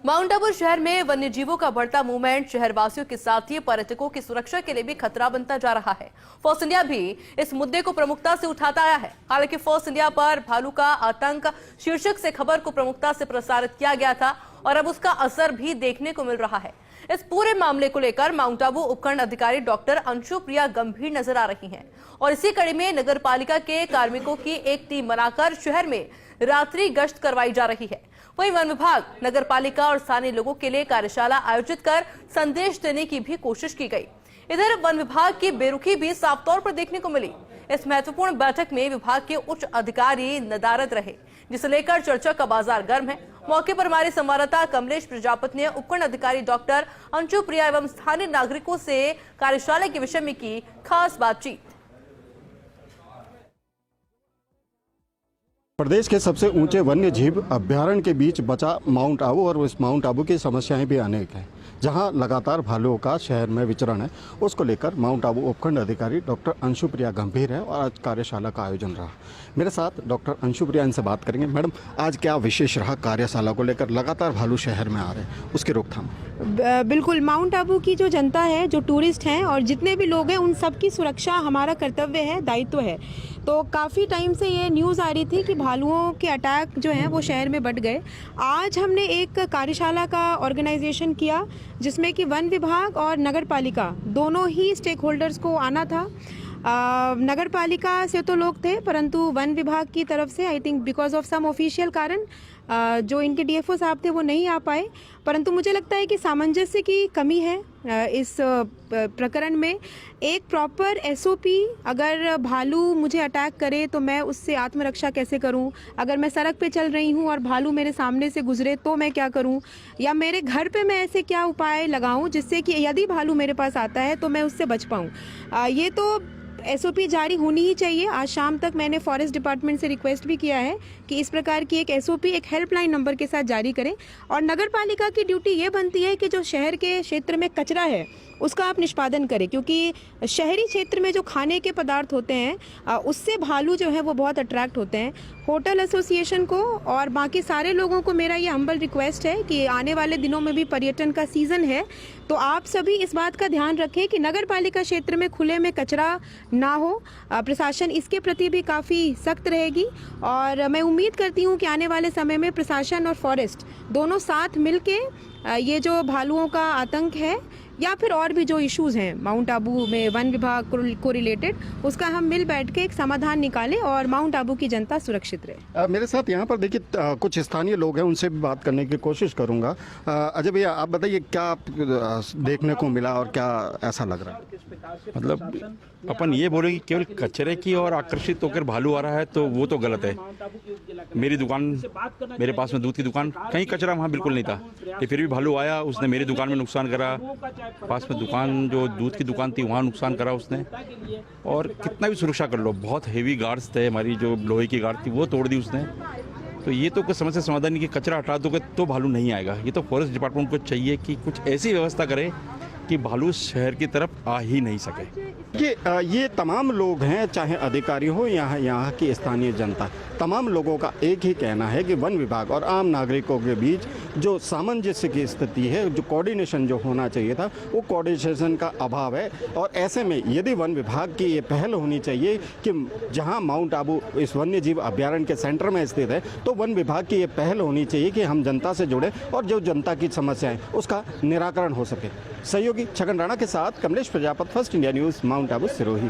Mount Abu शहर में वन्यजीवों का बढ़ता मूवमेंट शहरवासियों के साथ ही पर्यटकों की सुरक्षा के लिए भी खतरा बनता जा रहा है। फोर्स इंडिया भी इस मुद्दे को प्रमुखता से उठाता आया है। हालांकि फोर्स इंडिया पर भालू का आतंक शीर्षक से खबर को प्रमुखता से प्रसारित किया गया था और अब उसका असर भी देखने को मिल रहा है। इस पूरे मामले को लेकर माउंट आबू उपखंड अधिकारी डॉक्टर अंशु प्रिया गंभीर नजर आ रही हैं और इसी कड़ी में नगर पालिका के कार्मिकों की एक टीम बनाकर शहर में रात्रि गश्त करवाई जा रही है। वहीं वन विभाग, नगर पालिका और स्थानीय लोगों के लिए कार्यशाला आयोजित कर संदेश देने की भी कोशिश की गई। इधर वन विभाग की बेरुखी भी साफ तौर पर देखने को मिली। इस महत्वपूर्ण बैठक में विभाग के उच्च अधिकारी नदारद रहे, जिसे लेकर चर्चा का बाजार गर्म है। मौके पर हमारे संवाददाता कमलेश प्रजापति ने उपखंड अधिकारी डॉक्टर अंशु प्रिया एवं स्थानीय नागरिकों से कार्यशाला के विषय में की खास बातचीत। प्रदेश के सबसे ऊंचे वन्य जीव अभ्यारण्य के बीच बचा माउंट आबू और इस माउंट आबू की समस्याएं भी अनेक हैं, जहां लगातार भालुओं का शहर में विचरण है। उसको लेकर माउंट आबू उपखंड अधिकारी डॉक्टर अंशु प्रिया गंभीर है और आज कार्यशाला का आयोजन रहा। मेरे साथ डॉक्टर अंशु प्रिया, इनसे बात करेंगे। मैडम, आज क्या विशेष रहा कार्यशाला को लेकर? लगातार भालू शहर में आ रहे हैं, उसकी रोकथाम। बिल्कुल, माउंट आबू की जो जनता है, जो टूरिस्ट हैं और जितने भी लोग हैं, उन सब की सुरक्षा हमारा कर्तव्य है, दायित्व है। तो काफ़ी टाइम से ये न्यूज़ आ रही थी कि भालुओं के अटैक जो हैं वो शहर में बढ़ गए। आज हमने एक कार्यशाला का ऑर्गेनाइजेशन किया जिसमें कि वन विभाग और नगर पालिका दोनों ही स्टेक होल्डर्स को आना था। नगर पालिका से तो लोग थे, परंतु वन विभाग की तरफ से I think because of some official कारण जो इनके डीएफओ साहब थे वो नहीं आ पाए। परंतु मुझे लगता है कि सामंजस्य की कमी है इस प्रकरण में। एक प्रॉपर एसओपी, अगर भालू मुझे अटैक करे तो मैं उससे आत्मरक्षा कैसे करूं, अगर मैं सड़क पे चल रही हूं और भालू मेरे सामने से गुजरे तो मैं क्या करूं, या मेरे घर पे मैं ऐसे क्या उपाय लगाऊं जिससे कि यदि भालू मेरे पास आता है तो मैं उससे बच पाऊं। ये तो एसओपी जारी होनी ही चाहिए। आज शाम तक मैंने फॉरेस्ट डिपार्टमेंट से रिक्वेस्ट भी किया है कि इस प्रकार की एक एसओपी एक हेल्पलाइन नंबर के साथ जारी करें। और नगर पालिका की ड्यूटी ये बनती है कि जो शहर के क्षेत्र में कचरा है उसका आप निष्पादन करें, क्योंकि शहरी क्षेत्र में जो खाने के पदार्थ होते हैं उससे भालू जो है वो बहुत अट्रैक्ट होते हैं। होटल एसोसिएशन को और बाकी सारे लोगों को मेरा ये हम्बल रिक्वेस्ट है कि आने वाले दिनों में भी पर्यटन का सीज़न है, तो आप सभी इस बात का ध्यान रखें कि नगर पालिका क्षेत्र में खुले में कचरा ना हो। प्रशासन इसके प्रति भी काफ़ी सख्त रहेगी और मैं उम्मीद करती हूँ कि आने वाले समय में प्रशासन और फॉरेस्ट दोनों साथ मिलके ये जो भालुओं का आतंक है या फिर और भी जो इश्यूज़ हैं माउंट आबू में वन विभाग को रिलेटेड, उसका हम मिल बैठ के एक समाधान निकालें और माउंट आबू की जनता सुरक्षित रहे। मेरे साथ यहाँ पर देखिए कुछ स्थानीय लोग हैं, उनसे भी बात करने की कोशिश करूँगा। अजय भैया, आप बताइए क्या देखने को मिला और क्या ऐसा लग रहा है? मतलब अपन ये बोले कि केवल कचरे की और आकर्षित होकर भालू आ रहा है तो वो तो गलत है। मेरी दुकान, मेरे पास में दूध की दुकान, कहीं कचरा वहाँ बिल्कुल नहीं था, लेकिन फिर भी भालू आया, उसने मेरी दुकान में नुकसान करा। पास में दुकान जो दूध की दुकान थी वहाँ नुकसान करा उसने। और कितना भी सुरक्षा कर लो, बहुत हेवी गार्ड्स थे, हमारी जो लोहे की गार्ड थी वो तोड़ दी उसने। तो ये तो कोई समस्या समाधान नहीं कि कचरा हटा दोगे तो भालू नहीं आएगा। ये तो फॉरेस्ट डिपार्टमेंट को चाहिए कि कुछ ऐसी व्यवस्था करे कि भालू शहर की तरफ आ ही नहीं सके। ये तमाम लोग हैं, चाहे अधिकारी हो या यहाँ की स्थानीय जनता, तमाम लोगों का एक ही कहना है कि वन विभाग और आम नागरिकों के बीच जो सामंजस्य की स्थिति है, जो कोऑर्डिनेशन जो होना चाहिए था, वो कोऑर्डिनेशन का अभाव है। और ऐसे में यदि वन विभाग की ये पहल होनी चाहिए कि जहाँ माउंट आबू इस वन्य जीव अभ्यारण्य के सेंटर में स्थित है, तो वन विभाग की ये पहल होनी चाहिए कि हम जनता से जुड़े और जो जनता की समस्याएं उसका निराकरण हो सके। सहयोगी छगन राणा के साथ Kamlesh Prajapati, first India news, mount Abu, Sirohi.